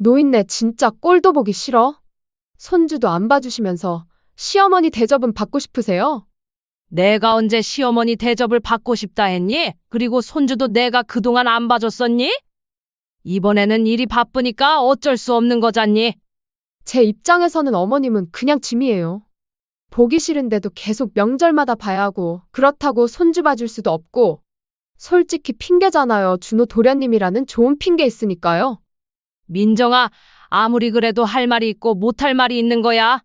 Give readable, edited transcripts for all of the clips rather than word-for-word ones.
노인네 진짜 꼴도 보기 싫어. 손주도 안 봐주시면서 시어머니 대접은 받고 싶으세요? 내가 언제 시어머니 대접을 받고 싶다 했니? 그리고 손주도 내가 그동안 안 봐줬었니? 이번에는 일이 바쁘니까 어쩔 수 없는 거잖니? 제 입장에서는 어머님은 그냥 짐이에요. 보기 싫은데도 계속 명절마다 봐야 하고, 그렇다고 손주 봐줄 수도 없고, 솔직히 핑계잖아요. 준호 도련님이라는 좋은 핑계 있으니까요. 민정아, 아무리 그래도 할 말이 있고 못할 말이 있는 거야.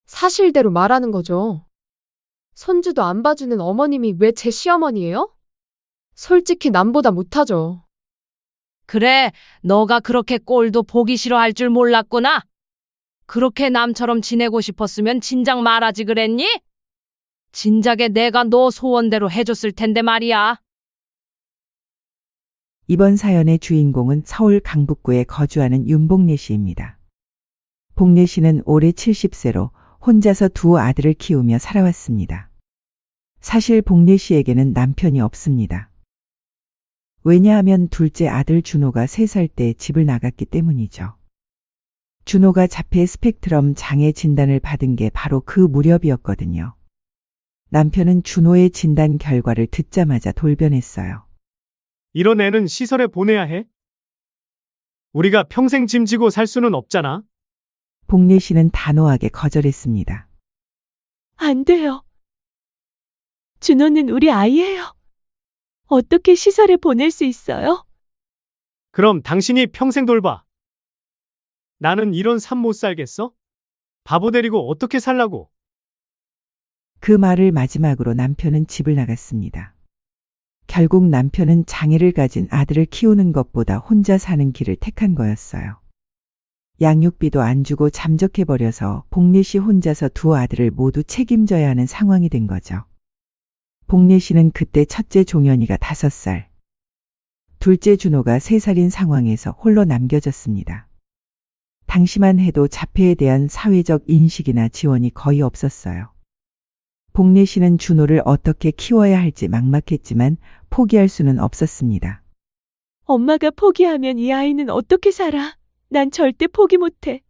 사실대로 말하는 거죠. 손주도 안 봐주는 어머님이 왜 제 시어머니예요? 솔직히 남보다 못하죠. 그래, 너가 그렇게 꼴도 보기 싫어할 줄 몰랐구나. 그렇게 남처럼 지내고 싶었으면 진작 말하지 그랬니? 진작에 내가 너 소원대로 해줬을 텐데 말이야. 이번 사연의 주인공은 서울 강북구에 거주하는 윤복례 씨입니다. 복례 씨는 올해 70세로 혼자서 두 아들을 키우며 살아왔습니다. 사실 복례 씨에게는 남편이 없습니다. 왜냐하면 둘째 아들 준호가 3살 때 집을 나갔기 때문이죠. 준호가 자폐 스펙트럼 장애 진단을 받은 게 바로 그 무렵이었거든요. 남편은 준호의 진단 결과를 듣자마자 돌변했어요. 이런 애는 시설에 보내야 해? 우리가 평생 짐지고 살 수는 없잖아. 복례 씨는 단호하게 거절했습니다. 안 돼요. 준호는 우리 아이예요. 어떻게 시설에 보낼 수 있어요? 그럼 당신이 평생 돌봐. 나는 이런 삶 못 살겠어? 바보 데리고 어떻게 살라고? 그 말을 마지막으로 남편은 집을 나갔습니다. 결국 남편은 장애를 가진 아들을 키우는 것보다 혼자 사는 길을 택한 거였어요. 양육비도 안 주고 잠적해버려서 복례 씨 혼자서 두 아들을 모두 책임져야 하는 상황이 된 거죠. 복례 씨는 그때 첫째 종현이가 5살, 둘째 준호가 3살인 상황에서 홀로 남겨졌습니다. 당시만 해도 자폐에 대한 사회적 인식이나 지원이 거의 없었어요. 복례 씨는 준호를 어떻게 키워야 할지 막막했지만 포기할 수는 없었습니다. 엄마가 포기하면 이 아이는 어떻게 살아? 난 절대 포기 못해.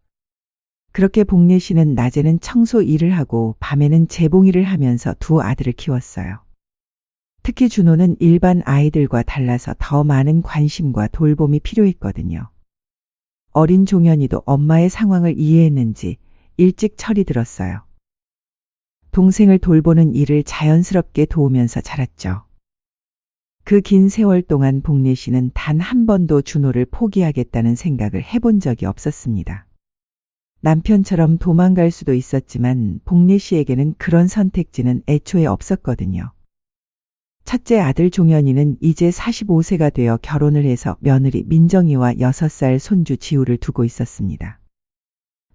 그렇게 복례 씨는 낮에는 청소 일을 하고 밤에는 재봉일을 하면서 두 아들을 키웠어요. 특히 준호는 일반 아이들과 달라서 더 많은 관심과 돌봄이 필요했거든요. 어린 종현이도 엄마의 상황을 이해했는지 일찍 철이 들었어요. 동생을 돌보는 일을 자연스럽게 도우면서 자랐죠. 그 긴 세월 동안 복례 씨는 단 한 번도 준호를 포기하겠다는 생각을 해본 적이 없었습니다. 남편처럼 도망갈 수도 있었지만 복례 씨에게는 그런 선택지는 애초에 없었거든요. 첫째 아들 종현이는 이제 45세가 되어 결혼을 해서 며느리 민정이와 6살 손주 지우를 두고 있었습니다.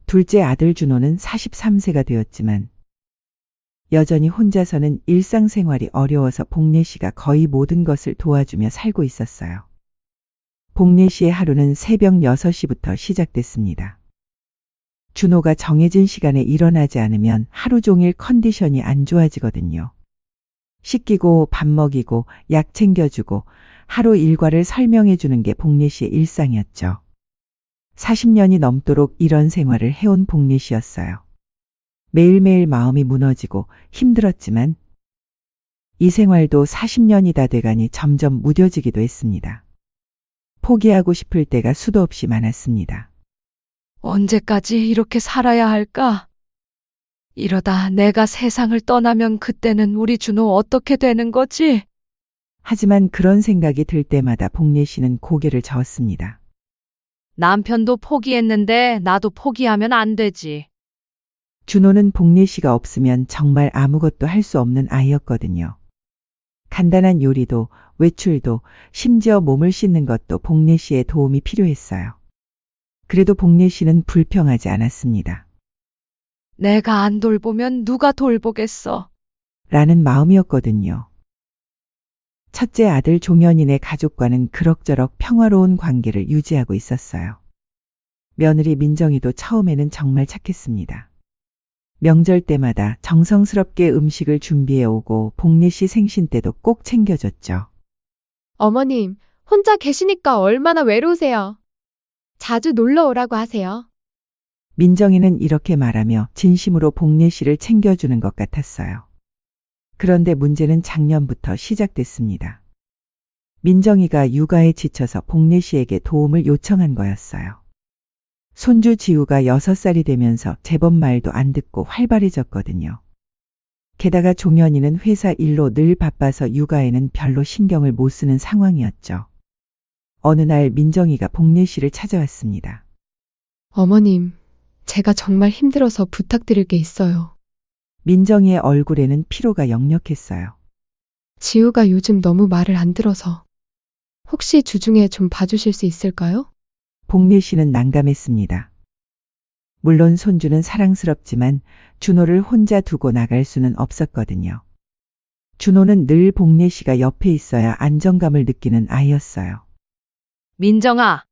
둘째 아들 준호는 43세가 되었지만 여전히 혼자서는 일상생활이 어려워서 복례 씨가 거의 모든 것을 도와주며 살고 있었어요. 복례 씨의 하루는 새벽 6시부터 시작됐습니다. 준호가 정해진 시간에 일어나지 않으면 하루 종일 컨디션이 안 좋아지거든요. 씻기고 밥 먹이고 약 챙겨주고 하루 일과를 설명해 주는 게 복례 씨의 일상이었죠. 40년이 넘도록 이런 생활을 해온 복례 씨였어요. 매일매일 마음이 무너지고 힘들었지만 이 생활도 40년이 다 돼가니 점점 무뎌지기도 했습니다. 포기하고 싶을 때가 수도 없이 많았습니다. 언제까지 이렇게 살아야 할까? 이러다 내가 세상을 떠나면 그때는 우리 준호 어떻게 되는 거지? 하지만 그런 생각이 들 때마다 복례 씨는 고개를 저었습니다. 남편도 포기했는데 나도 포기하면 안 되지. 준호는 복례 씨가 없으면 정말 아무것도 할 수 없는 아이였거든요. 간단한 요리도 외출도 심지어 몸을 씻는 것도 복례 씨의 도움이 필요했어요. 그래도 복례 씨는 불평하지 않았습니다. 내가 안 돌보면 누가 돌보겠어? 라는 마음이었거든요. 첫째 아들 종현이네 가족과는 그럭저럭 평화로운 관계를 유지하고 있었어요. 며느리 민정이도 처음에는 정말 착했습니다. 명절 때마다 정성스럽게 음식을 준비해 오고 복례 씨 생신 때도 꼭 챙겨줬죠. 어머님, 혼자 계시니까 얼마나 외로우세요. 자주 놀러 오라고 하세요. 민정이는 이렇게 말하며 진심으로 복례 씨를 챙겨주는 것 같았어요. 그런데 문제는 작년부터 시작됐습니다. 민정이가 육아에 지쳐서 복례 씨에게 도움을 요청한 거였어요. 손주 지우가 6살이 되면서 제법 말도 안 듣고 활발해졌거든요. 게다가 종현이는 회사 일로 늘 바빠서 육아에는 별로 신경을 못 쓰는 상황이었죠. 어느 날 민정이가 복례 씨를 찾아왔습니다. 어머님, 제가 정말 힘들어서 부탁드릴 게 있어요. 민정이의 얼굴에는 피로가 역력했어요. 지우가 요즘 너무 말을 안 들어서 혹시 주중에 좀 봐주실 수 있을까요? 복례 씨는 난감했습니다. 물론 손주는 사랑스럽지만 준호를 혼자 두고 나갈 수는 없었거든요. 준호는 늘 복례 씨가 옆에 있어야 안정감을 느끼는 아이였어요. 민정아.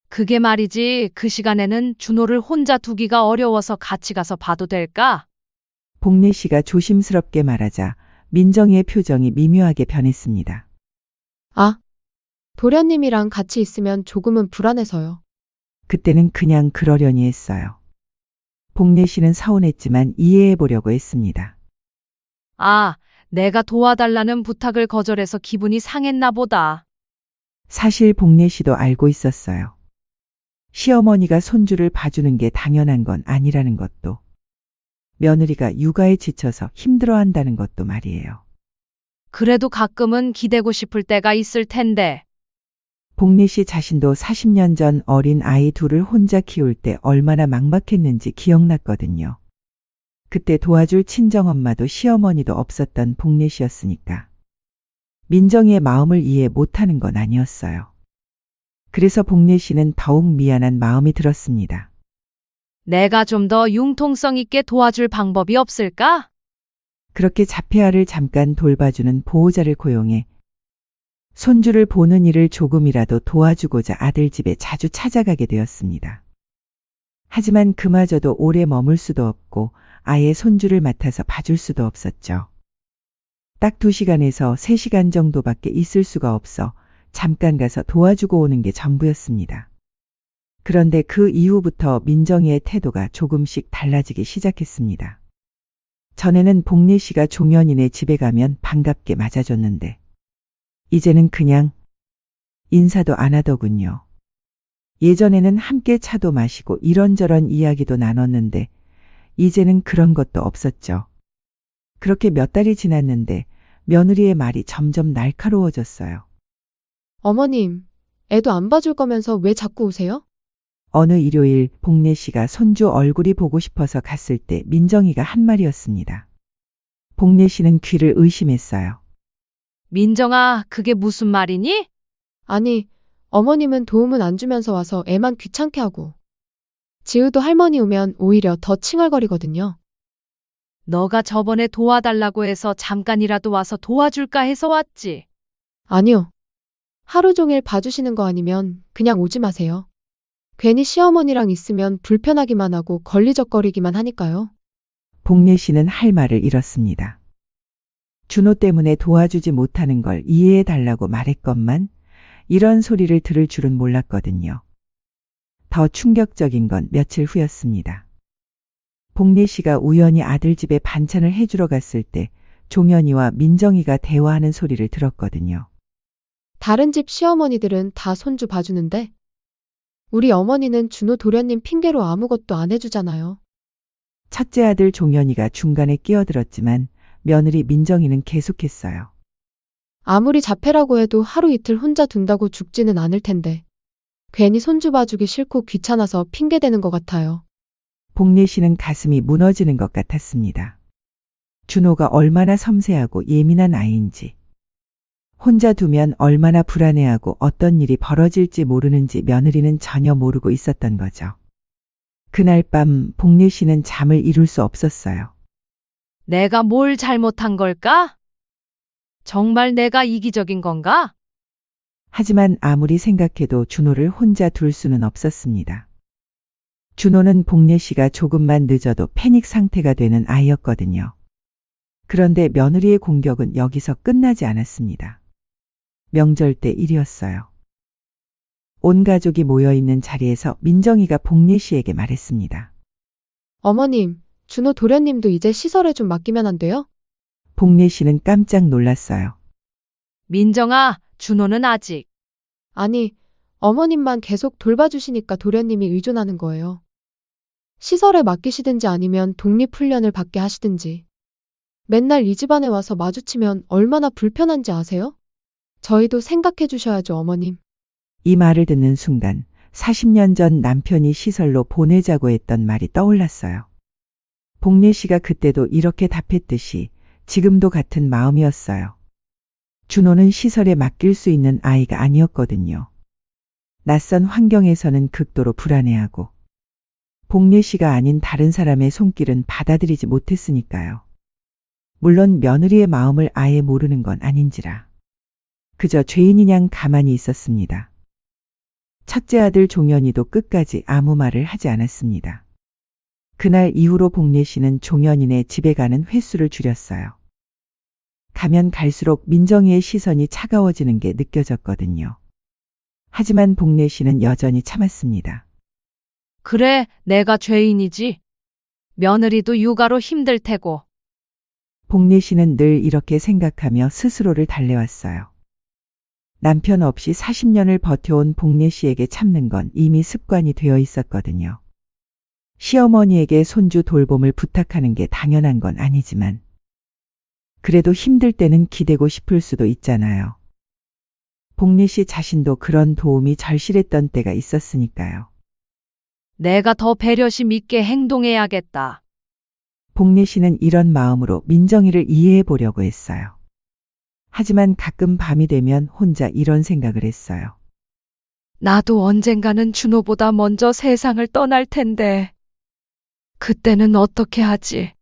그게 말이지, 그 시간에는 준호를 혼자 두기가 어려워서 같이 가서 봐도 될까? 복례 씨가 조심스럽게 말하자 민정이의 표정이 미묘하게 변했습니다. 아, 도련님이랑 같이 있으면 조금은 불안해서요. 그때는 그냥 그러려니 했어요. 복례 씨는 서운했지만 이해해 보려고 했습니다. 아, 내가 도와달라는 부탁을 거절해서 기분이 상했나 보다. 사실 복례 씨도 알고 있었어요. 시어머니가 손주를 봐주는 게 당연한 건 아니라는 것도, 며느리가 육아에 지쳐서 힘들어한다는 것도 말이에요. 그래도 가끔은 기대고 싶을 때가 있을 텐데. 복례 씨 자신도 40년 전 어린 아이 둘을 혼자 키울 때 얼마나 막막했는지 기억났거든요. 그때 도와줄 친정엄마도 시어머니도 없었던 복례 씨였으니까. 민정이의 마음을 이해 못하는 건 아니었어요. 그래서 복례 씨는 더욱 미안한 마음이 들었습니다. 내가 좀 더 융통성 있게 도와줄 방법이 없을까? 그렇게 자폐아를 잠깐 돌봐주는 보호자를 고용해 손주를 보는 일을 조금이라도 도와주고자 아들 집에 자주 찾아가게 되었습니다. 하지만 그마저도 오래 머물 수도 없고 아예 손주를 맡아서 봐줄 수도 없었죠. 딱 2시간에서 3시간 정도밖에 있을 수가 없어 잠깐 가서 도와주고 오는 게 전부였습니다. 그런데 그 이후부터 민정이의 태도가 조금씩 달라지기 시작했습니다. 전에는 복례 씨가 종현이네 집에 가면 반갑게 맞아줬는데 이제는 그냥 인사도 안 하더군요. 예전에는 함께 차도 마시고 이런저런 이야기도 나눴는데 이제는 그런 것도 없었죠. 그렇게 몇 달이 지났는데 며느리의 말이 점점 날카로워졌어요. 어머님, 애도 안 봐줄 거면서 왜 자꾸 오세요? 어느 일요일 복례 씨가 손주 얼굴이 보고 싶어서 갔을 때 민정이가 한 말이었습니다. 복례 씨는 귀를 의심했어요. 민정아, 그게 무슨 말이니? 아니, 어머님은 도움은 안 주면서 와서 애만 귀찮게 하고. 지우도 할머니 오면 오히려 더 칭얼거리거든요. 너가 저번에 도와달라고 해서 잠깐이라도 와서 도와줄까 해서 왔지. 아니요. 하루 종일 봐주시는 거 아니면 그냥 오지 마세요. 괜히 시어머니랑 있으면 불편하기만 하고 걸리적거리기만 하니까요. 복례 씨는 할 말을 잃었습니다. 준호 때문에 도와주지 못하는 걸 이해해 달라고 말했건만 이런 소리를 들을 줄은 몰랐거든요. 더 충격적인 건 며칠 후였습니다. 복례 씨가 우연히 아들 집에 반찬을 해주러 갔을 때 종현이와 민정이가 대화하는 소리를 들었거든요. 다른 집 시어머니들은 다 손주 봐주는데 우리 어머니는 준호 도련님 핑계로 아무것도 안 해주잖아요. 첫째 아들 종현이가 중간에 끼어들었지만 며느리 민정이는 계속했어요. 아무리 자폐라고 해도 하루 이틀 혼자 둔다고 죽지는 않을 텐데 괜히 손주 봐주기 싫고 귀찮아서 핑계대는 것 같아요. 복례 씨는 가슴이 무너지는 것 같았습니다. 준호가 얼마나 섬세하고 예민한 아이인지, 혼자 두면 얼마나 불안해하고 어떤 일이 벌어질지 모르는지 며느리는 전혀 모르고 있었던 거죠. 그날 밤 복례 씨는 잠을 이룰 수 없었어요. 내가 뭘 잘못한 걸까? 정말 내가 이기적인 건가? 하지만 아무리 생각해도 준호를 혼자 둘 수는 없었습니다. 준호는 복례 씨가 조금만 늦어도 패닉 상태가 되는 아이였거든요. 그런데 며느리의 공격은 여기서 끝나지 않았습니다. 명절 때 일이었어요. 온 가족이 모여 있는 자리에서 민정이가 복례 씨에게 말했습니다. 어머님, 준호 도련님도 이제 시설에 좀 맡기면 안 돼요? 복례 씨는 깜짝 놀랐어요. 민정아, 준호는 아직. 아니, 어머님만 계속 돌봐주시니까 도련님이 의존하는 거예요. 시설에 맡기시든지 아니면 독립훈련을 받게 하시든지. 맨날 이 집안에 와서 마주치면 얼마나 불편한지 아세요? 저희도 생각해 주셔야죠, 어머님. 이 말을 듣는 순간 40년 전 남편이 시설로 보내자고 했던 말이 떠올랐어요. 복례 씨가 그때도 이렇게 답했듯이 지금도 같은 마음이었어요. 준호는 시설에 맡길 수 있는 아이가 아니었거든요. 낯선 환경에서는 극도로 불안해하고 복례 씨가 아닌 다른 사람의 손길은 받아들이지 못했으니까요. 물론 며느리의 마음을 아예 모르는 건 아닌지라. 그저 죄인이냥 가만히 있었습니다. 첫째 아들 종현이도 끝까지 아무 말을 하지 않았습니다. 그날 이후로 복례 씨는 종현이네 집에 가는 횟수를 줄였어요. 가면 갈수록 민정이의 시선이 차가워지는 게 느껴졌거든요. 하지만 복례 씨는 여전히 참았습니다. 그래, 내가 죄인이지. 며느리도 육아로 힘들 테고. 복례 씨는 늘 이렇게 생각하며 스스로를 달래왔어요. 남편 없이 40년을 버텨온 복례 씨에게 참는 건 이미 습관이 되어 있었거든요. 시어머니에게 손주 돌봄을 부탁하는 게 당연한 건 아니지만 그래도 힘들 때는 기대고 싶을 수도 있잖아요. 복례 씨 자신도 그런 도움이 절실했던 때가 있었으니까요. 내가 더 배려심 있게 행동해야겠다. 복례 씨는 이런 마음으로 민정이를 이해해 보려고 했어요. 하지만 가끔 밤이 되면 혼자 이런 생각을 했어요. 나도 언젠가는 준호보다 먼저 세상을 떠날 텐데. 그때는 어떻게 하지?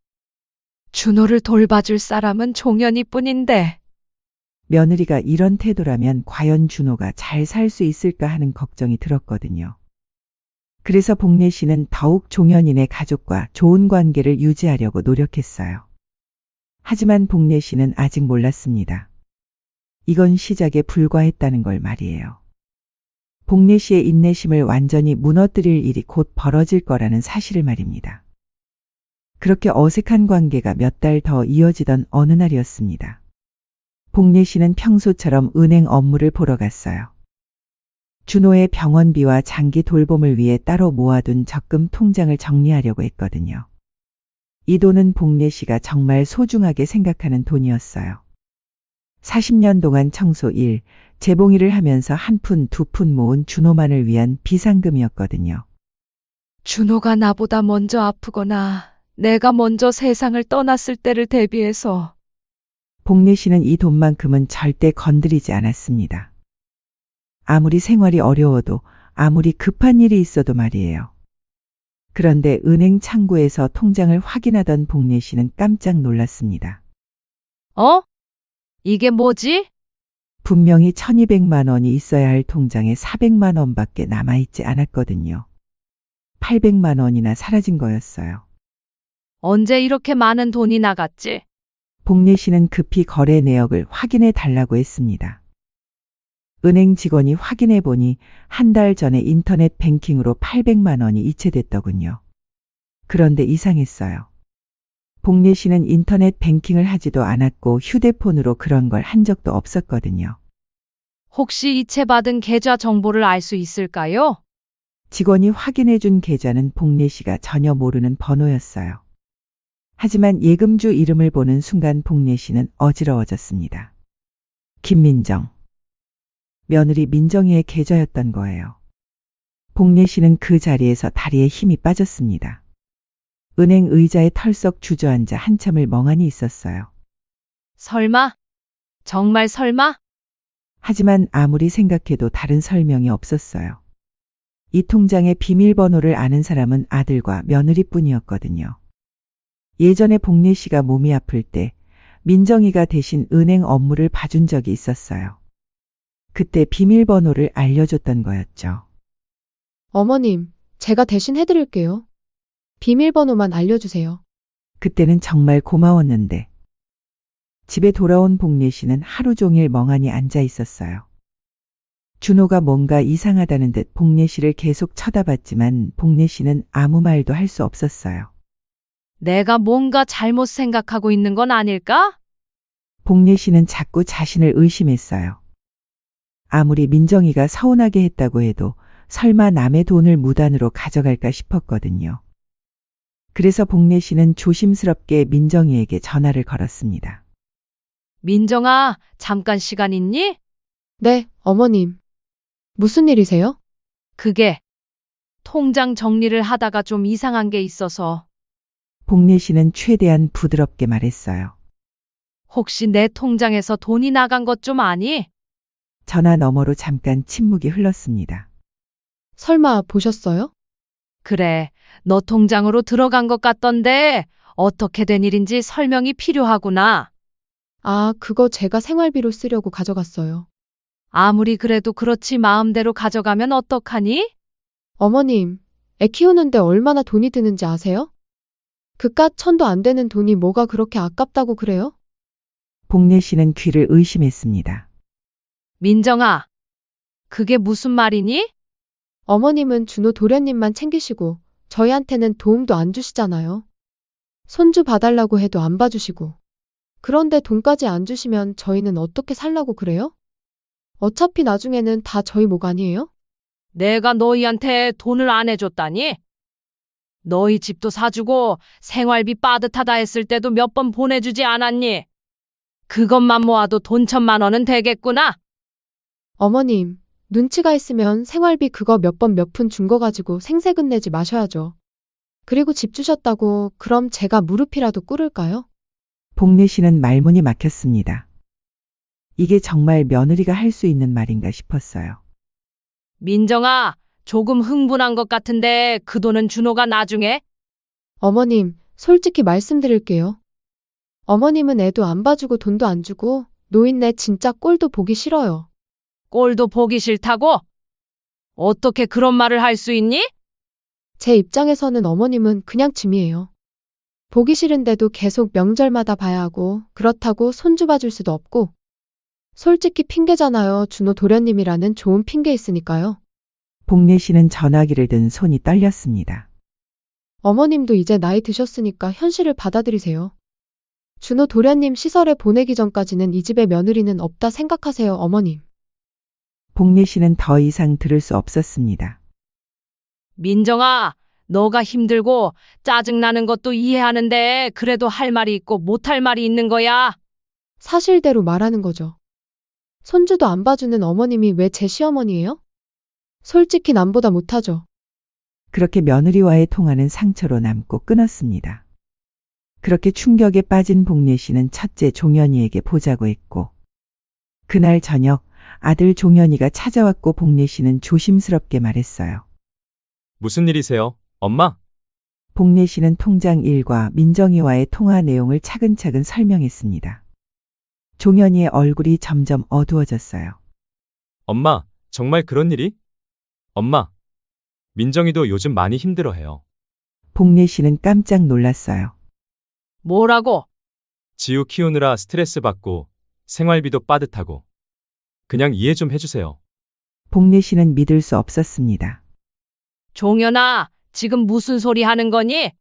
준호를 돌봐줄 사람은 종현이 뿐인데. 며느리가 이런 태도라면 과연 준호가 잘 살 수 있을까 하는 걱정이 들었거든요. 그래서 복례 씨는 더욱 종현이네 가족과 좋은 관계를 유지하려고 노력했어요. 하지만 복례 씨는 아직 몰랐습니다. 이건 시작에 불과했다는 걸 말이에요. 복례 씨의 인내심을 완전히 무너뜨릴 일이 곧 벌어질 거라는 사실을 말입니다. 그렇게 어색한 관계가 몇 달 더 이어지던 어느 날이었습니다. 복례 씨는 평소처럼 은행 업무를 보러 갔어요. 준호의 병원비와 장기 돌봄을 위해 따로 모아둔 적금 통장을 정리하려고 했거든요. 이 돈은 복례 씨가 정말 소중하게 생각하는 돈이었어요. 40년 동안 청소 일, 재봉 일을 하면서 한 푼, 두 푼 모은 준호만을 위한 비상금이었거든요. 준호가 나보다 먼저 아프거나 내가 먼저 세상을 떠났을 때를 대비해서. 복례 씨는 이 돈만큼은 절대 건드리지 않았습니다. 아무리 생활이 어려워도 아무리 급한 일이 있어도 말이에요. 그런데 은행 창구에서 통장을 확인하던 복례 씨는 깜짝 놀랐습니다. 어? 이게 뭐지? 분명히 1200만 원이 있어야 할 통장에 400만 원밖에 남아있지 않았거든요. 800만 원이나 사라진 거였어요. 언제 이렇게 많은 돈이 나갔지? 복례 씨는 급히 거래 내역을 확인해 달라고 했습니다. 은행 직원이 확인해 보니 한 달 전에 인터넷 뱅킹으로 800만 원이 이체됐더군요. 그런데 이상했어요. 복례 씨는 인터넷 뱅킹을 하지도 않았고 휴대폰으로 그런 걸 한 적도 없었거든요. 혹시 이체받은 계좌 정보를 알 수 있을까요? 직원이 확인해 준 계좌는 복례 씨가 전혀 모르는 번호였어요. 하지만 예금주 이름을 보는 순간 복례 씨는 어지러워졌습니다. 김민정. 며느리 민정이의 계좌였던 거예요. 복례 씨는 그 자리에서 다리에 힘이 빠졌습니다. 은행 의자에 털썩 주저앉아 한참을 멍하니 있었어요. 설마? 정말 설마? 하지만 아무리 생각해도 다른 설명이 없었어요. 이 통장의 비밀번호를 아는 사람은 아들과 며느리뿐이었거든요. 예전에 복례 씨가 몸이 아플 때 민정이가 대신 은행 업무를 봐준 적이 있었어요. 그때 비밀번호를 알려줬던 거였죠. 어머님, 제가 대신 해드릴게요. 비밀번호만 알려주세요. 그때는 정말 고마웠는데. 집에 돌아온 복례 씨는 하루 종일 멍하니 앉아 있었어요. 준호가 뭔가 이상하다는 듯 복례 씨를 계속 쳐다봤지만 복례 씨는 아무 말도 할 수 없었어요. 내가 뭔가 잘못 생각하고 있는 건 아닐까? 복례 씨는 자꾸 자신을 의심했어요. 아무리 민정이가 서운하게 했다고 해도 설마 남의 돈을 무단으로 가져갈까 싶었거든요. 그래서 복례 씨는 조심스럽게 민정이에게 전화를 걸었습니다. 민정아, 잠깐 시간 있니? 네, 어머님. 무슨 일이세요? 그게 통장 정리를 하다가 좀 이상한 게 있어서 복례 씨는 최대한 부드럽게 말했어요. 혹시 내 통장에서 돈이 나간 것 좀 아니? 전화 너머로 잠깐 침묵이 흘렀습니다. 설마 보셨어요? 그래, 너 통장으로 들어간 것 같던데 어떻게 된 일인지 설명이 필요하구나. 아, 그거 제가 생활비로 쓰려고 가져갔어요. 아무리 그래도 그렇지 마음대로 가져가면 어떡하니? 어머님, 애 키우는데 얼마나 돈이 드는지 아세요? 그깟 천도 안 되는 돈이 뭐가 그렇게 아깝다고 그래요? 복례 씨는 귀를 의심했습니다. 민정아, 그게 무슨 말이니? 어머님은 준호 도련님만 챙기시고 저희한테는 도움도 안 주시잖아요. 손주 봐달라고 해도 안 봐주시고. 그런데 돈까지 안 주시면 저희는 어떻게 살라고 그래요? 어차피 나중에는 다 저희 목 아니에요? 내가 너희한테 돈을 안 해줬다니? 너희 집도 사주고 생활비 빠듯하다 했을 때도 몇 번 보내주지 않았니? 그것만 모아도 돈 1,000만 원은 되겠구나. 어머님, 눈치가 있으면 생활비 그거 몇 번 몇 푼 준 거 가지고 생색은 내지 마셔야죠. 그리고 집 주셨다고 그럼 제가 무릎이라도 꿇을까요? 복례 씨는 말문이 막혔습니다. 이게 정말 며느리가 할 수 있는 말인가 싶었어요. 민정아, 조금 흥분한 것 같은데 그 돈은 준호가 나중에? 어머님, 솔직히 말씀드릴게요. 어머님은 애도 안 봐주고 돈도 안 주고 노인네 진짜 꼴도 보기 싫어요. 꼴도 보기 싫다고? 어떻게 그런 말을 할 수 있니? 제 입장에서는 어머님은 그냥 짐이에요. 보기 싫은데도 계속 명절마다 봐야 하고 그렇다고 손주 봐줄 수도 없고 솔직히 핑계잖아요. 준호 도련님이라는 좋은 핑계 있으니까요. 복례 씨는 전화기를 든 손이 떨렸습니다. 어머님도 이제 나이 드셨으니까 현실을 받아들이세요. 준호 도련님 시설에 보내기 전까지는 이 집에 며느리는 없다 생각하세요, 어머님. 복례 씨는 더 이상 들을 수 없었습니다. 민정아, 너가 힘들고 짜증나는 것도 이해하는데 그래도 할 말이 있고 못할 말이 있는 거야. 사실대로 말하는 거죠. 손주도 안 봐주는 어머님이 왜 제 시어머니예요? 솔직히 남보다 못하죠. 그렇게 며느리와의 통화는 상처로 남고 끊었습니다. 그렇게 충격에 빠진 복례 씨는 첫째 종현이에게 보자고 했고 그날 저녁 아들 종현이가 찾아왔고 복례 씨는 조심스럽게 말했어요. 무슨 일이세요, 엄마? 복례 씨는 통장 일과 민정이와의 통화 내용을 차근차근 설명했습니다. 종현이의 얼굴이 점점 어두워졌어요. 엄마, 정말 그런 일이? 엄마, 민정이도 요즘 많이 힘들어해요. 복례 씨는 깜짝 놀랐어요. 뭐라고? 지우 키우느라 스트레스 받고 생활비도 빠듯하고. 그냥 이해 좀 해주세요. 복례 씨는 믿을 수 없었습니다. 종현아, 지금 무슨 소리 하는 거니?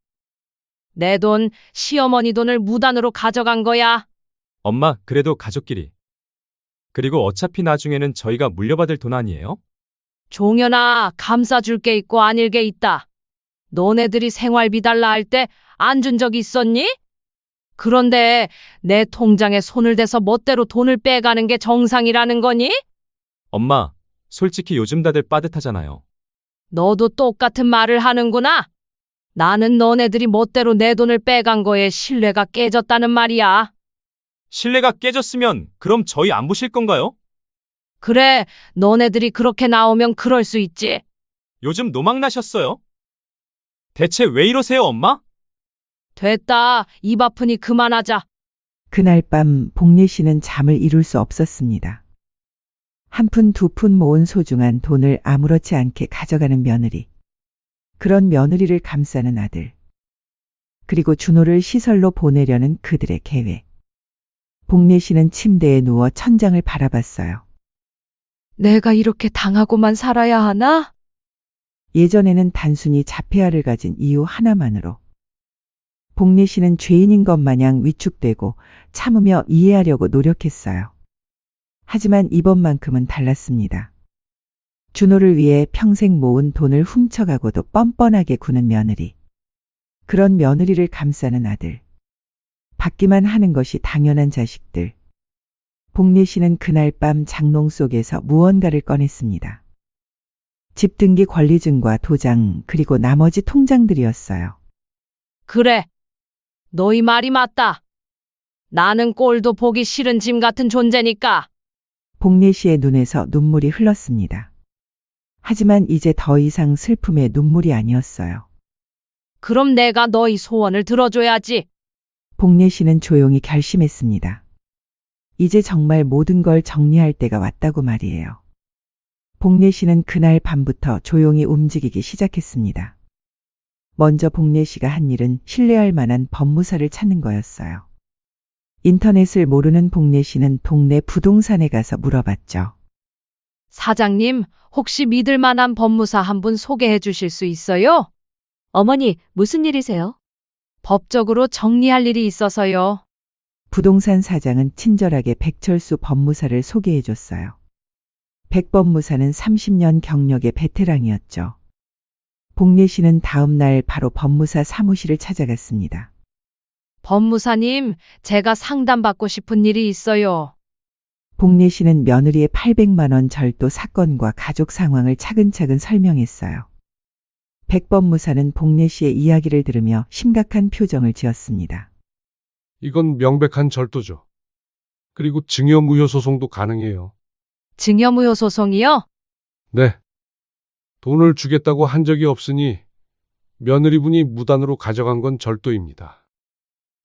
내 돈, 시어머니 돈을 무단으로 가져간 거야. 엄마, 그래도 가족끼리. 그리고 어차피 나중에는 저희가 물려받을 돈 아니에요? 종현아, 감싸줄 게 있고 아닐 게 있다. 너네들이 생활비 달라 할 때 안 준 적 있었니? 그런데 내 통장에 손을 대서 멋대로 돈을 빼가는 게 정상이라는 거니? 엄마, 솔직히 요즘 다들 빠듯하잖아요. 너도 똑같은 말을 하는구나. 나는 너네들이 멋대로 내 돈을 빼간 거에 신뢰가 깨졌다는 말이야. 신뢰가 깨졌으면 그럼 저희 안 보실 건가요? 그래, 너네들이 그렇게 나오면 그럴 수 있지. 요즘 노망 나셨어요? 대체 왜 이러세요, 엄마? 됐다. 입 아프니 그만하자. 그날 밤 복례 씨는 잠을 이룰 수 없었습니다. 한 푼 두 푼 모은 소중한 돈을 아무렇지 않게 가져가는 며느리. 그런 며느리를 감싸는 아들. 그리고 준호를 시설로 보내려는 그들의 계획. 복례 씨는 침대에 누워 천장을 바라봤어요. 내가 이렇게 당하고만 살아야 하나? 예전에는 단순히 자폐아를 가진 이유 하나만으로 복례 씨는 죄인인 것 마냥 위축되고 참으며 이해하려고 노력했어요. 하지만 이번만큼은 달랐습니다. 준호를 위해 평생 모은 돈을 훔쳐가고도 뻔뻔하게 구는 며느리. 그런 며느리를 감싸는 아들. 받기만 하는 것이 당연한 자식들. 복례 씨는 그날 밤 장롱 속에서 무언가를 꺼냈습니다. 집 등기 권리증과 도장, 그리고 나머지 통장들이었어요. 그래. 너희 말이 맞다. 나는 꼴도 보기 싫은 짐 같은 존재니까. 복례 씨의 눈에서 눈물이 흘렀습니다. 하지만 이제 더 이상 슬픔의 눈물이 아니었어요. 그럼 내가 너희 소원을 들어줘야지. 복례 씨는 조용히 결심했습니다. 이제 정말 모든 걸 정리할 때가 왔다고 말이에요. 복례 씨는 그날 밤부터 조용히 움직이기 시작했습니다. 먼저 복례 씨가 한 일은 신뢰할 만한 법무사를 찾는 거였어요. 인터넷을 모르는 복례 씨는 동네 부동산에 가서 물어봤죠. 사장님, 혹시 믿을 만한 법무사 한 분 소개해 주실 수 있어요? 어머니, 무슨 일이세요? 법적으로 정리할 일이 있어서요. 부동산 사장은 친절하게 백철수 법무사를 소개해 줬어요. 백 법무사는 30년 경력의 베테랑이었죠. 복례 씨는 다음 날 바로 법무사 사무실을 찾아갔습니다. 법무사님, 제가 상담받고 싶은 일이 있어요. 복례 씨는 며느리의 800만 원 절도 사건과 가족 상황을 차근차근 설명했어요. 백 법무사는 복례 씨의 이야기를 들으며 심각한 표정을 지었습니다. 이건 명백한 절도죠. 그리고 증여무효 소송도 가능해요. 증여무효 소송이요? 네. 돈을 주겠다고 한 적이 없으니 며느리분이 무단으로 가져간 건 절도입니다.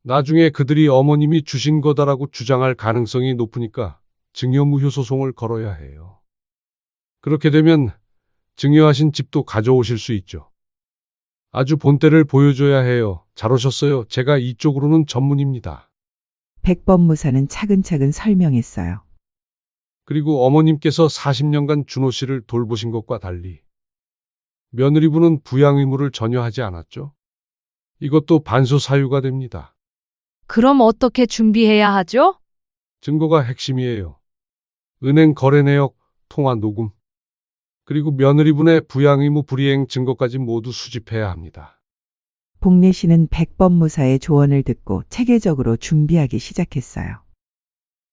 나중에 그들이 어머님이 주신 거다라고 주장할 가능성이 높으니까 증여무효 소송을 걸어야 해요. 그렇게 되면 증여하신 집도 가져오실 수 있죠. 아주 본때를 보여줘야 해요. 잘 오셨어요. 제가 이쪽으로는 전문입니다. 백 법무사는 차근차근 설명했어요. 그리고 어머님께서 40년간 준호 씨를 돌보신 것과 달리 며느리분은 부양 의무를 전혀 하지 않았죠. 이것도 반소 사유가 됩니다. 그럼 어떻게 준비해야 하죠? 증거가 핵심이에요. 은행 거래 내역, 통화 녹음, 그리고 며느리분의 부양 의무 불이행 증거까지 모두 수집해야 합니다. 복례 씨는 백 법무사의 조언을 듣고 체계적으로 준비하기 시작했어요.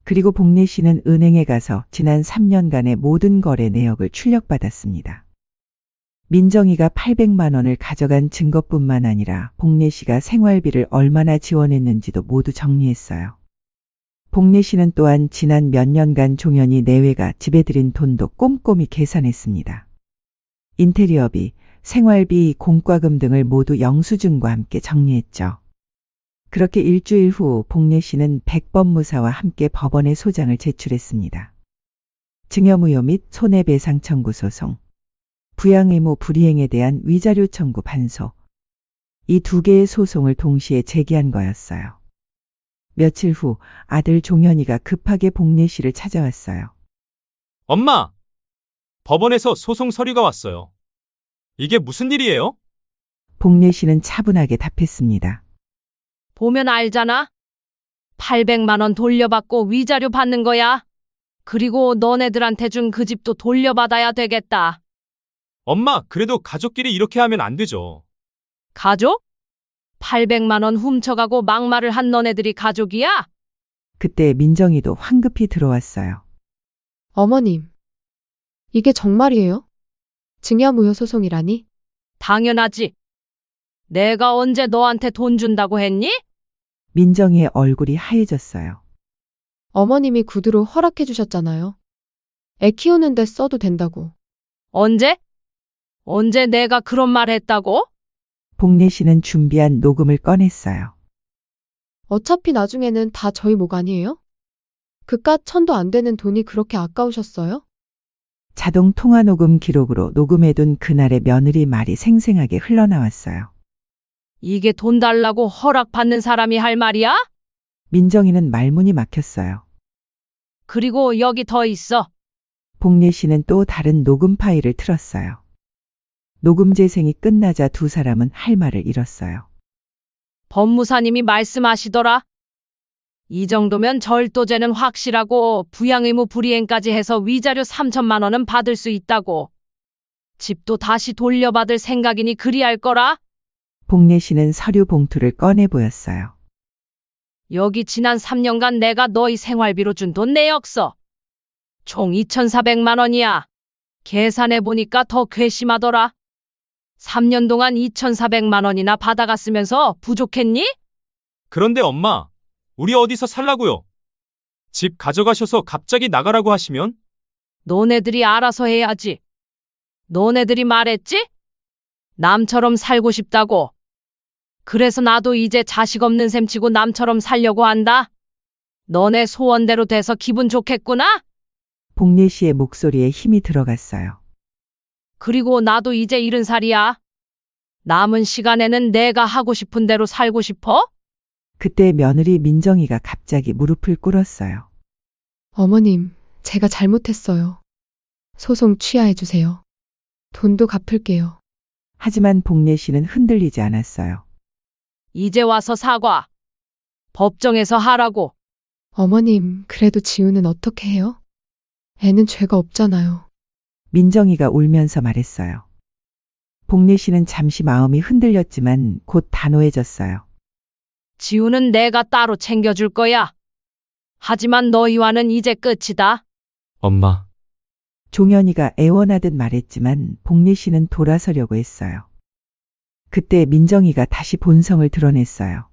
그리고 복례 씨는 은행에 가서 지난 3년간의 모든 거래 내역을 출력받았습니다. 민정이가 800만 원을 가져간 증거뿐만 아니라 복례 씨가 생활비를 얼마나 지원했는지도 모두 정리했어요. 복례 씨는 또한 지난 몇 년간 종현이 내외가 집에 들인 돈도 꼼꼼히 계산했습니다. 인테리어비, 생활비, 공과금 등을 모두 영수증과 함께 정리했죠. 그렇게 일주일 후 복례 씨는 백 법무사와 함께 법원에 소장을 제출했습니다. 증여무효 및 손해배상 청구 소송, 부양의무 불이행에 대한 위자료 청구 반소, 이 두 개의 소송을 동시에 제기한 거였어요. 며칠 후 아들 종현이가 급하게 복례 씨를 찾아왔어요. 엄마! 법원에서 소송 서류가 왔어요. 이게 무슨 일이에요? 복례 씨는 차분하게 답했습니다. 보면 알잖아. 800만 원 돌려받고 위자료 받는 거야. 그리고 너네들한테 준 그 집도 돌려받아야 되겠다. 엄마, 그래도 가족끼리 이렇게 하면 안 되죠. 가족? 800만 원 훔쳐가고 막말을 한 너네들이 가족이야? 그때 민정이도 황급히 들어왔어요. 어머님, 이게 정말이에요? 증여무효 소송이라니? 당연하지. 내가 언제 너한테 돈 준다고 했니? 민정이의 얼굴이 하얘졌어요. 어머님이 구두로 허락해 주셨잖아요. 애 키우는데 써도 된다고. 언제? 언제 내가 그런 말 했다고? 복례 씨는 준비한 녹음을 꺼냈어요. 어차피 나중에는 다 저희 목 아니에요? 그깟 천도 안 되는 돈이 그렇게 아까우셨어요? 자동 통화 녹음 기록으로 녹음해둔 그날의 며느리 말이 생생하게 흘러나왔어요. 이게 돈 달라고 허락받는 사람이 할 말이야? 민정이는 말문이 막혔어요. 그리고 여기 더 있어. 복례 씨는 또 다른 녹음 파일을 틀었어요. 녹음 재생이 끝나자 두 사람은 할 말을 잃었어요. 법무사님이 말씀하시더라. 이 정도면 절도죄는 확실하고 부양의무 불이행까지 해서 위자료 3천만 원은 받을 수 있다고. 집도 다시 돌려받을 생각이니 그리할 거라. 복례 씨는 서류 봉투를 꺼내 보였어요. 여기 지난 3년간 내가 너희 생활비로 준 돈 내역서. 총 2,400만 원이야. 계산해 보니까 더 괘씸하더라. 3년 동안 2,400만 원이나 받아갔으면서 부족했니? 그런데 엄마, 우리 어디서 살라고요? 집 가져가셔서 갑자기 나가라고 하시면? 너네들이 알아서 해야지. 너네들이 말했지? 남처럼 살고 싶다고. 그래서 나도 이제 자식 없는 셈 치고 남처럼 살려고 한다. 너네 소원대로 돼서 기분 좋겠구나? 복례 씨의 목소리에 힘이 들어갔어요. 그리고 나도 이제 70살이야. 남은 시간에는 내가 하고 싶은 대로 살고 싶어? 그때 며느리 민정이가 갑자기 무릎을 꿇었어요. 어머님, 제가 잘못했어요. 소송 취하해주세요. 돈도 갚을게요. 하지만 복례 씨는 흔들리지 않았어요. 이제 와서 사과. 법정에서 하라고. 어머님, 그래도 지우는 어떻게 해요? 애는 죄가 없잖아요. 민정이가 울면서 말했어요. 복례 씨는 잠시 마음이 흔들렸지만 곧 단호해졌어요. 지우는 내가 따로 챙겨줄 거야. 하지만 너희와는 이제 끝이다. 엄마, 종현이가 애원하듯 말했지만 복례 씨는 돌아서려고 했어요. 그때 민정이가 다시 본성을 드러냈어요.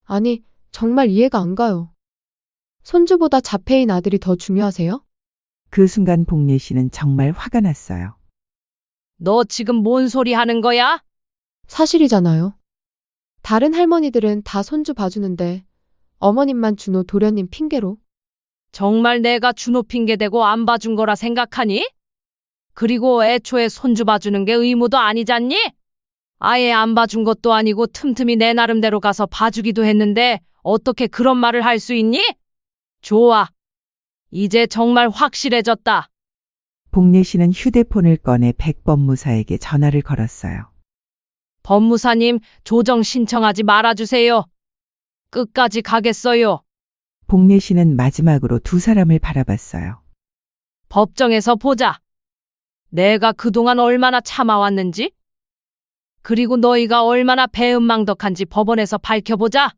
아니, 정말 이해가 안 가요. 손주보다 자폐인 아들이 더 중요하세요? 그 순간 복례 씨는 정말 화가 났어요. 너 지금 뭔 소리 하는 거야? 사실이잖아요. 다른 할머니들은 다 손주 봐주는데 어머님만 준호 도련님 핑계로. 정말 내가 준호 핑계대고 안 봐준 거라 생각하니? 그리고 애초에 손주 봐주는 게 의무도 아니잖니? 아예 안 봐준 것도 아니고 틈틈이 내 나름대로 가서 봐주기도 했는데 어떻게 그런 말을 할 수 있니? 좋아. 이제 정말 확실해졌다. 복례 씨는 휴대폰을 꺼내 백법무사에게 전화를 걸었어요. 법무사님, 조정 신청하지 말아주세요. 끝까지 가겠어요. 복례 씨는 마지막으로 두 사람을 바라봤어요. 법정에서 보자. 내가 그동안 얼마나 참아왔는지? 그리고 너희가 얼마나 배은망덕한지 법원에서 밝혀보자.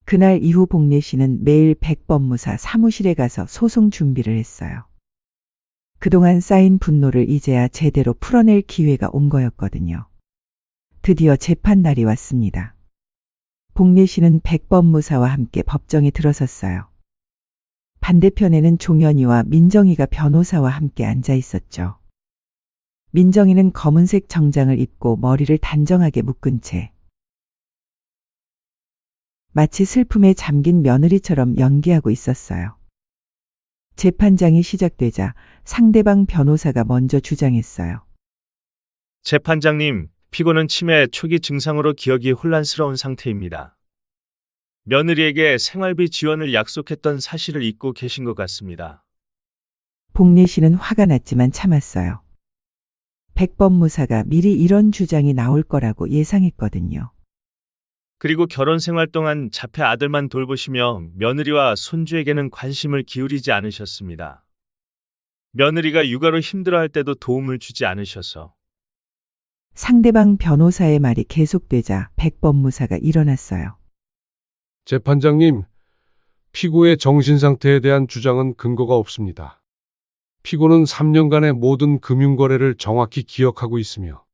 그날 이후 복례 씨는 매일 백법무사 사무실에 가서 소송 준비를 했어요. 그동안 쌓인 분노를 이제야 제대로 풀어낼 기회가 온 거였거든요. 드디어 재판 날이 왔습니다. 복례 씨는 백법무사와 함께 법정에 들어섰어요. 반대편에는 종현이와 민정이가 변호사와 함께 앉아 있었죠. 민정이는 검은색 정장을 입고 머리를 단정하게 묶은 채 마치 슬픔에 잠긴 며느리처럼 연기하고 있었어요. 재판장이 시작되자 상대방 변호사가 먼저 주장했어요. 재판장님, 피고는 치매 초기 증상으로 기억이 혼란스러운 상태입니다. 며느리에게 생활비 지원을 약속했던 사실을 잊고 계신 것 같습니다. 복례 씨는 화가 났지만 참았어요. 백법무사가 미리 이런 주장이 나올 거라고 예상했거든요. 그리고 결혼 생활 동안 자폐 아들만 돌보시며 며느리와 손주에게는 관심을 기울이지 않으셨습니다. 며느리가 육아로 힘들어할 때도 도움을 주지 않으셔서. 상대방 변호사의 말이 계속되자 백법무사가 일어났어요. 재판장님, 피고의 정신상태에 대한 주장은 근거가 없습니다. 피고는 3년간의 모든 금융거래를 정확히 기억하고 있으며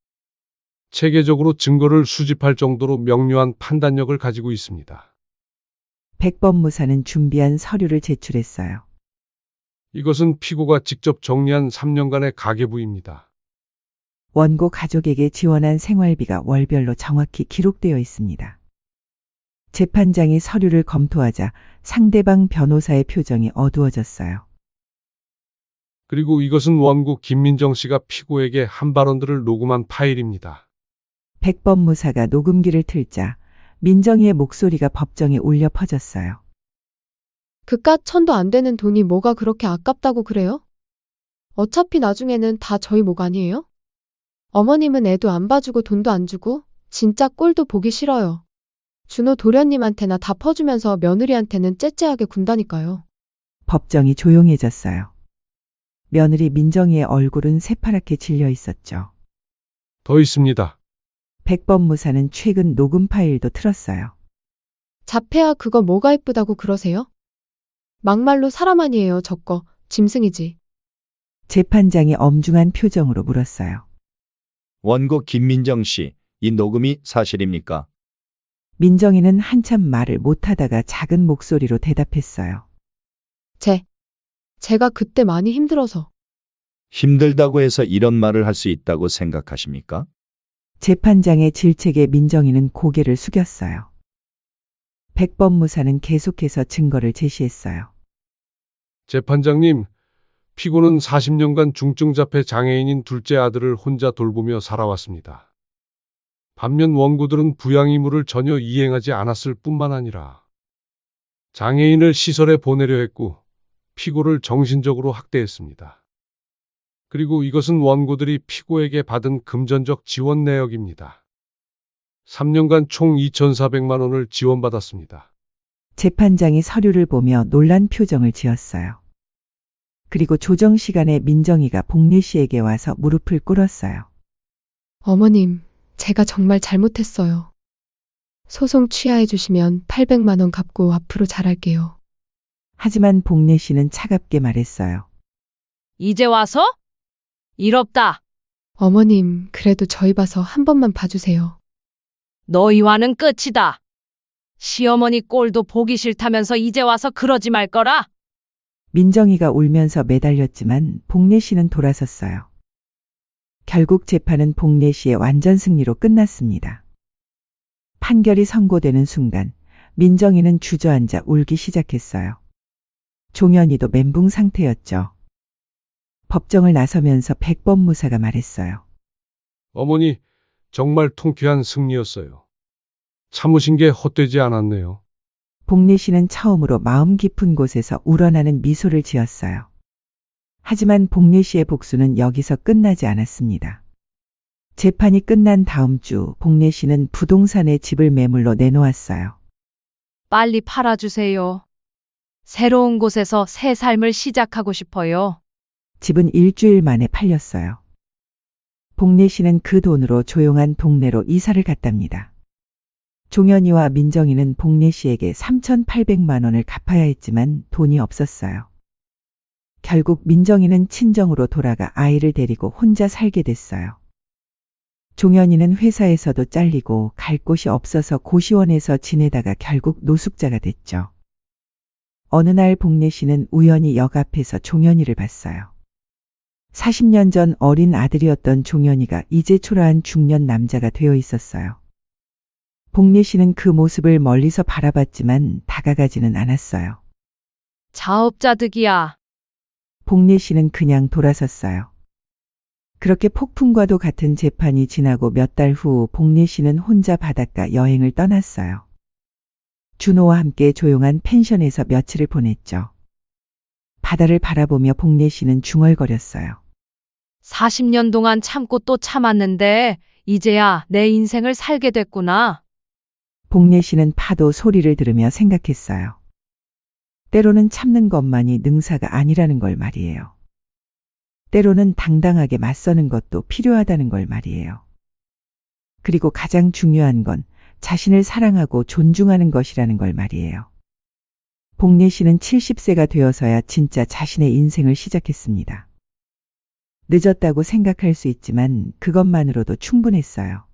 체계적으로 증거를 수집할 정도로 명료한 판단력을 가지고 있습니다. 백법무사는 준비한 서류를 제출했어요. 이것은 피고가 직접 정리한 3년간의 가계부입니다. 원고 가족에게 지원한 생활비가 월별로 정확히 기록되어 있습니다. 재판장이 서류를 검토하자 상대방 변호사의 표정이 어두워졌어요. 그리고 이것은 원고 김민정 씨가 피고에게 한 발언들을 녹음한 파일입니다. 백법무사가 녹음기를 틀자 민정이의 목소리가 법정에 울려 퍼졌어요. 그깟 천도 안 되는 돈이 뭐가 그렇게 아깝다고 그래요? 어차피 나중에는 다 저희 목 아니에요? 어머님은 애도 안 봐주고 돈도 안 주고 진짜 꼴도 보기 싫어요. 준호 도련님한테나 다 퍼주면서 며느리한테는 째째하게 군다니까요. 법정이 조용해졌어요. 며느리 민정이의 얼굴은 새파랗게 질려 있었죠. 더 있습니다. 백범무사는 최근 녹음 파일도 틀었어요. 자폐아 그거 뭐가 예쁘다고 그러세요? 막말로 사람 아니에요, 저거. 짐승이지. 재판장이 엄중한 표정으로 물었어요. 원고 김민정 씨, 이 녹음이 사실입니까? 민정이는 한참 말을 못하다가 작은 목소리로 대답했어요. 제가 그때 많이 힘들어서. 힘들다고 해서 이런 말을 할 수 있다고 생각하십니까? 재판장의 질책에 민정이는 고개를 숙였어요. 백범무사는 계속해서 증거를 제시했어요. 재판장님, 피고는 40년간 중증자폐 장애인인 둘째 아들을 혼자 돌보며 살아왔습니다. 반면 원고들은 부양 의무를 전혀 이행하지 않았을 뿐만 아니라 장애인을 시설에 보내려 했고 피고를 정신적으로 학대했습니다. 그리고 이것은 원고들이 피고에게 받은 금전적 지원 내역입니다. 3년간 총 2,400만 원을 지원받았습니다. 재판장이 서류를 보며 놀란 표정을 지었어요. 그리고 조정 시간에 민정이가 복례 씨에게 와서 무릎을 꿇었어요. 어머님, 제가 정말 잘못했어요. 소송 취하해 주시면 800만 원 갚고 앞으로 잘할게요. 하지만 복례 씨는 차갑게 말했어요. 이제 와서? 일 없다. 어머님, 그래도 저희 봐서 한 번만 봐주세요. 너희와는 끝이다. 시어머니 꼴도 보기 싫다면서 이제 와서 그러지 말 거라. 민정이가 울면서 매달렸지만 복례 씨는 돌아섰어요. 결국 재판은 복례 씨의 완전 승리로 끝났습니다. 판결이 선고되는 순간 민정이는 주저앉아 울기 시작했어요. 종현이도 멘붕 상태였죠. 법정을 나서면서 백범무사가 말했어요. 어머니, 정말 통쾌한 승리였어요. 참으신 게 헛되지 않았네요. 복례 씨는 처음으로 마음 깊은 곳에서 우러나는 미소를 지었어요. 하지만 복례 씨의 복수는 여기서 끝나지 않았습니다. 재판이 끝난 다음 주 복례 씨는 부동산에 집을 매물로 내놓았어요. 빨리 팔아주세요. 새로운 곳에서 새 삶을 시작하고 싶어요. 집은 일주일 만에 팔렸어요. 복례 씨는 그 돈으로 조용한 동네로 이사를 갔답니다. 종현이와 민정이는 복례 씨에게 3,800만 원을 갚아야 했지만 돈이 없었어요. 결국 민정이는 친정으로 돌아가 아이를 데리고 혼자 살게 됐어요. 종현이는 회사에서도 잘리고 갈 곳이 없어서 고시원에서 지내다가 결국 노숙자가 됐죠. 어느 날 복례 씨는 우연히 역 앞에서 종현이를 봤어요. 40년 전 어린 아들이었던 종현이가 이제 초라한 중년 남자가 되어 있었어요. 복례 씨는 그 모습을 멀리서 바라봤지만 다가가지는 않았어요. 자업자득이야. 복례 씨는 그냥 돌아섰어요. 그렇게 폭풍과도 같은 재판이 지나고 몇 달 후 복례 씨는 혼자 바닷가 여행을 떠났어요. 준호와 함께 조용한 펜션에서 며칠을 보냈죠. 바다를 바라보며 복례 씨는 중얼거렸어요. 40년 동안 참고 또 참았는데 이제야 내 인생을 살게 됐구나. 복례 씨는 파도 소리를 들으며 생각했어요. 때로는 참는 것만이 능사가 아니라는 걸 말이에요. 때로는 당당하게 맞서는 것도 필요하다는 걸 말이에요. 그리고 가장 중요한 건 자신을 사랑하고 존중하는 것이라는 걸 말이에요. 복례 씨는 70세가 되어서야 진짜 자신의 인생을 시작했습니다. 늦었다고 생각할 수 있지만 그것만으로도 충분했어요.